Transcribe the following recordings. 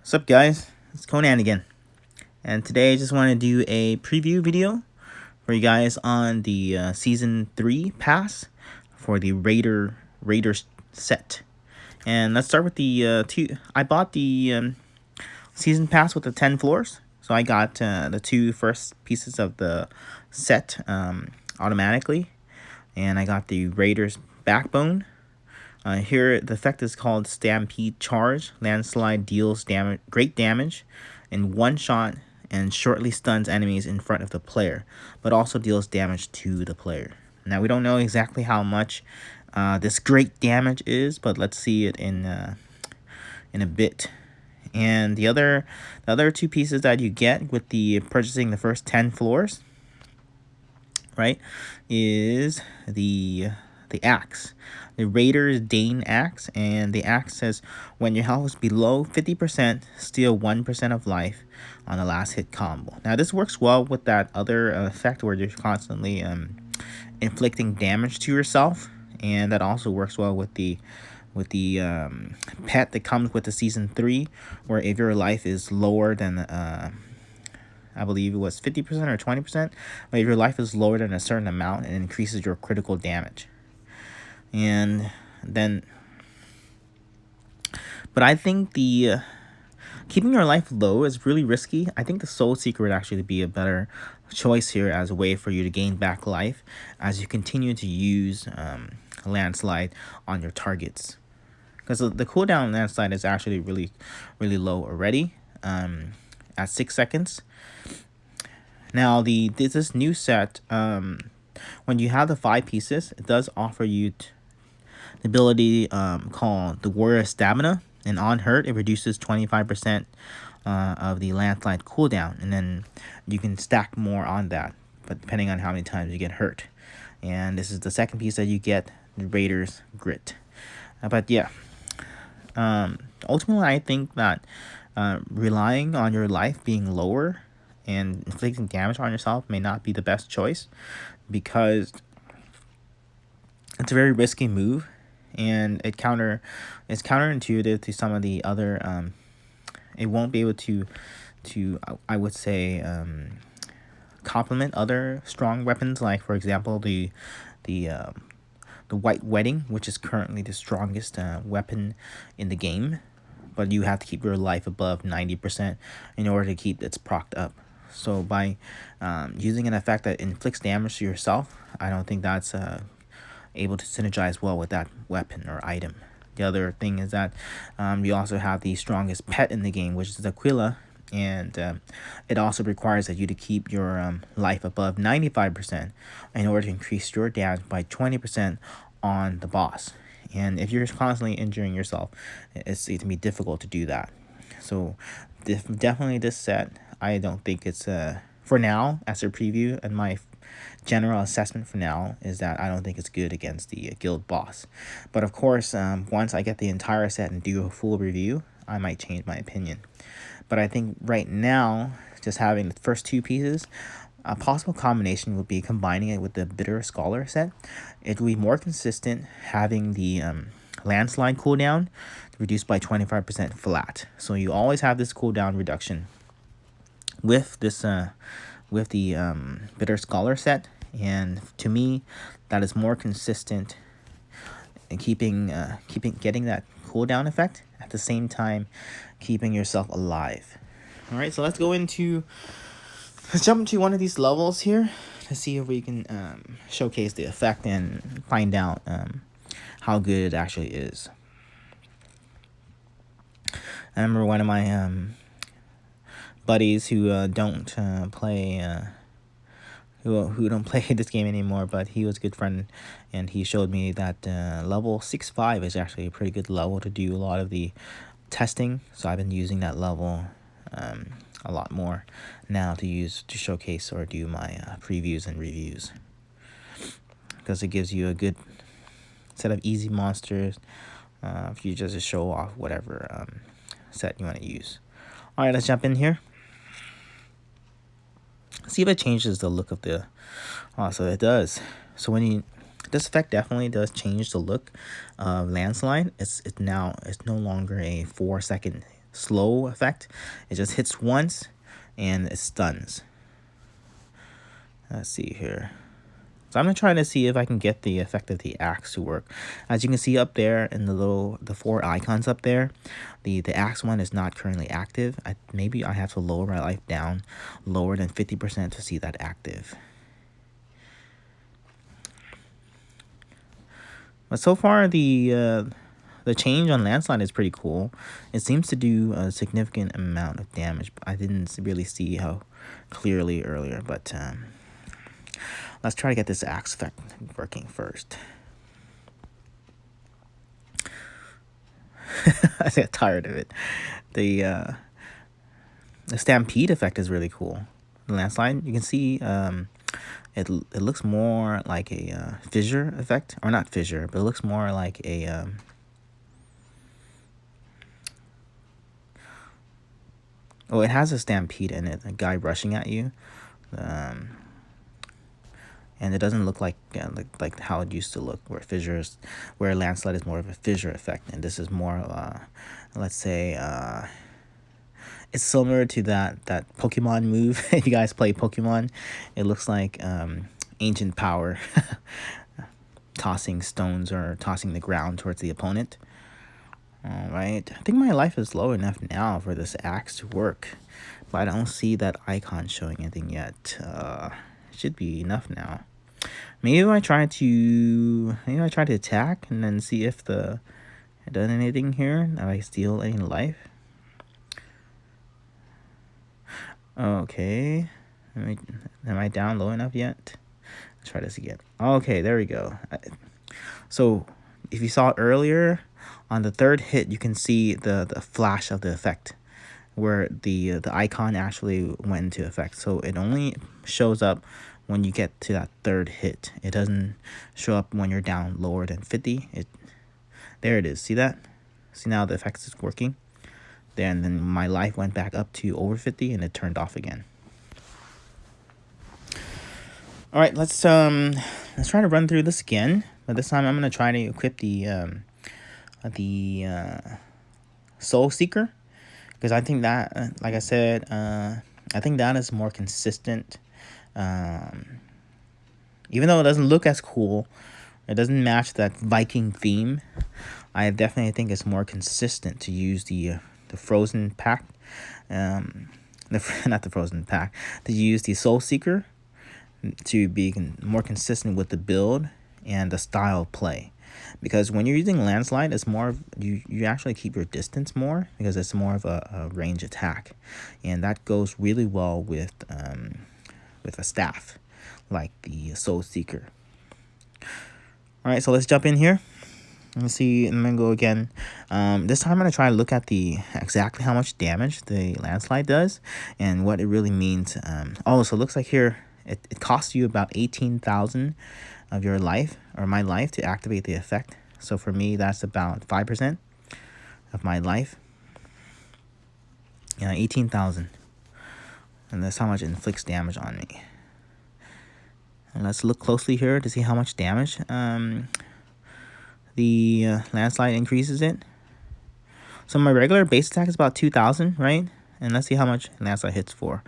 What's up, guys? It's Conan again, and today I just want to do a preview video for you guys on the season 3 pass for the Raiders set. And let's start with the two. I bought the season pass with the 10 floors, so I got the two first pieces of the set automatically, and I got the Raiders backbone. Here, the effect is called Stampede Charge. Landslide deals great damage in one shot and shortly stuns enemies in front of the player, but also deals damage to the player. Now, we don't know exactly how much this great damage is, but let's see it in a bit. And the other two pieces that you get with the purchasing the first 10 floors, right, is the axe, the Raiders Dane axe. And the axe says when your health is below 50%, steal 1% of life on the last hit combo. Now this works well with that other effect where you're constantly inflicting damage to yourself, and that also works well with the pet that comes with the season 3, where if your life is lower than I believe it was 50% or 20%, but if your life is lower than a certain amount, it increases your critical damage. And then, but I think the keeping your life low is really risky. I think the Soul Seeker would actually be a better choice here as a way for you to gain back life as you continue to use Landslide on your targets. Because the cooldown Landslide is actually really low already, at 6 seconds. Now this new set, when you have the 5 pieces, it does offer you the ability called the Warrior Stamina, and on hurt it reduces 25% of the Landslide cooldown, and then you can stack more on that, but depending on how many times you get hurt. And this is the second piece that you get, the Raiders Grit. But yeah, ultimately I think that relying on your life being lower and inflicting damage on yourself may not be the best choice, because it's a very risky move, and it's counterintuitive to some of the other it won't be able to I would say complement other strong weapons, like for example the White Wedding, which is currently the strongest weapon in the game, but you have to keep your life above 90% in order to keep its procced up. So by using an effect that inflicts damage to yourself, I don't think that's able to synergize well with that weapon or item. The other thing is that you also have the strongest pet in the game, which is Aquila, and it also requires that you to keep your life above 95% in order to increase your damage by 20% on the boss. And if you're constantly injuring yourself, it's going to be difficult to do that. So definitely this set, I don't think it's for now, as a preview, and my general assessment for now is that I don't think it's good against the guild boss. But of course, once I get the entire set and do a full review, I might change my opinion. But I think right now, just having the first 2 pieces, a possible combination would be combining it with the Bitter Scholar set. It would be more consistent having the Landslide cooldown reduced by 25% flat. So you always have this cooldown reduction with this with the Bitter Scholar set, and to me that is more consistent in getting that cooldown effect at the same time keeping yourself alive. All right, so let's jump into one of these levels here to see if we can showcase the effect and find out how good it actually is. I remember one of my buddies who don't play who don't play this game anymore, but he was a good friend, and he showed me that level 6-5 is actually a pretty good level to do a lot of the testing. So I've been using that level a lot more now to showcase or do my previews and reviews, because it gives you a good set of easy monsters if you just show off whatever set you want to use. All right, let's jump in here. See if it changes the look of the. Oh, so it does. So this effect definitely does change the look of Landslide. It's no longer a 4-second slow effect. It just hits once and it stuns. Let's see here. So I'm gonna try to see if I can get the effect of the axe to work. As you can see up there in the 4 icons up there, the axe one is not currently active. Maybe I have to lower my life down lower than 50% to see that active. But so far the change on landslide is pretty cool. It seems to do a significant amount of damage, but I didn't really see how clearly earlier. But let's try to get this axe effect working first. I get tired of it. The stampede effect is really cool. The landslide, you can see it looks more like a fissure effect, or not fissure, but it looks more like a oh, it has a stampede in it, a guy rushing at you, and it doesn't look like how it used to look, where landslide is more of a fissure effect, and this is more of a, let's say, it's similar to that Pokemon move. If you guys play Pokemon, it looks like ancient power, tossing stones or tossing the ground towards the opponent. All right, I think my life is low enough now for this axe to work, but I don't see that icon showing anything yet. It should be enough now. Maybe I try to attack and then see if it does anything here. If I steal any life. Okay, am I down low enough yet? Let's try this again. Okay, there we go. So if you saw it earlier, on the 3rd hit, you can see the flash of the effect, where the icon actually went into effect. So it only shows up when you get to that 3rd hit. It doesn't show up when you're down lower than 50. There it is. See that? See now the effect is working. Then my life went back up to over 50 and it turned off again. All right, let's try to run through this again, but this time I'm gonna try to equip the Soul Seeker, because I think that, like I said, I think that is more consistent. Even though it doesn't look as cool, it doesn't match that Viking theme. I definitely think it's more consistent to use the Frozen Pack, not the Frozen Pack, to use the Soul Seeker to be more consistent with the build and the style of play. Because when you're using landslide, it's more of, you actually keep your distance more, because it's more of a range attack, and that goes really well with a staff like the Soul Seeker. All right, so let's jump in here. Let's see, I'm gonna go again. This time I'm gonna try to look at exactly how much damage the landslide does and what it really means. So it looks like here it costs you about 18,000 of your life, or my life, to activate the effect. So for me, that's about 5% of my life. 18,000, and that's how much it inflicts damage on me. And let's look closely here to see how much damage the landslide increases it. So my regular base attack is about 2,000, right? And let's see how much landslide hits for.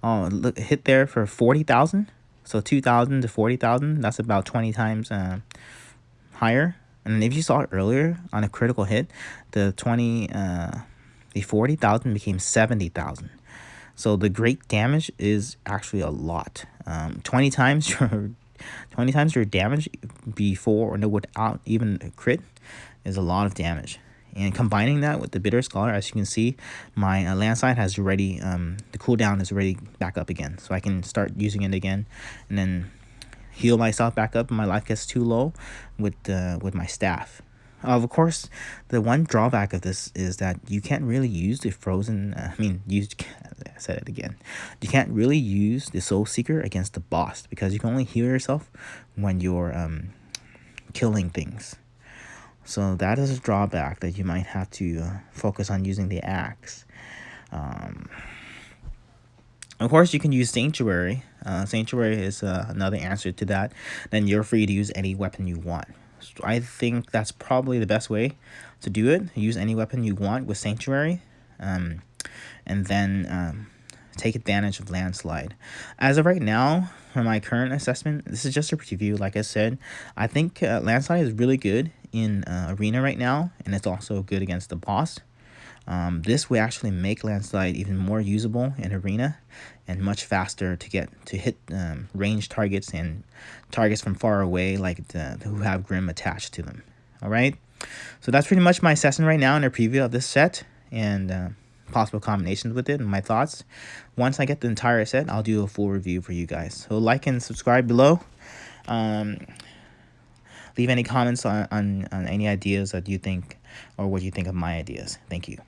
Oh, look, it hit there for 40,000. So 2,000 to 40,000, that's about 20 times higher. And if you saw it earlier on a critical hit, the 40,000 became 70,000. So the great damage is actually a lot. 20 times your damage before or without even a crit is a lot of damage. And combining that with the Bitter Scholar, as you can see, my landslide has already, the cooldown is already back up again. So I can start using it again and then heal myself back up when my life gets too low with my staff. Of course, the one drawback of this is that you can't really use the frozen, I said it again. You can't really use the Soul Seeker against the boss, because you can only heal yourself when you're killing things. So that is a drawback, that you might have to focus on using the axe. Of course, you can use Sanctuary. Sanctuary is another answer to that. Then you're free to use any weapon you want. So I think that's probably the best way to do it. Use any weapon you want with Sanctuary. and then take advantage of landslide. As of right now, for my current assessment, this is just a preview. Like I said, I think landslide is really good in arena right now, and it's also good against the boss. This will actually make landslide even more usable in arena and much faster to get to hit ranged targets and targets from far away, like who have Grim attached to them. All right, so that's pretty much my assessment right now in a preview of this set and possible combinations with it and my thoughts. Once I get the entire set, I'll do a full review for you guys. So like and subscribe below. Leave any comments on any ideas that you think or what you think of my ideas. Thank you.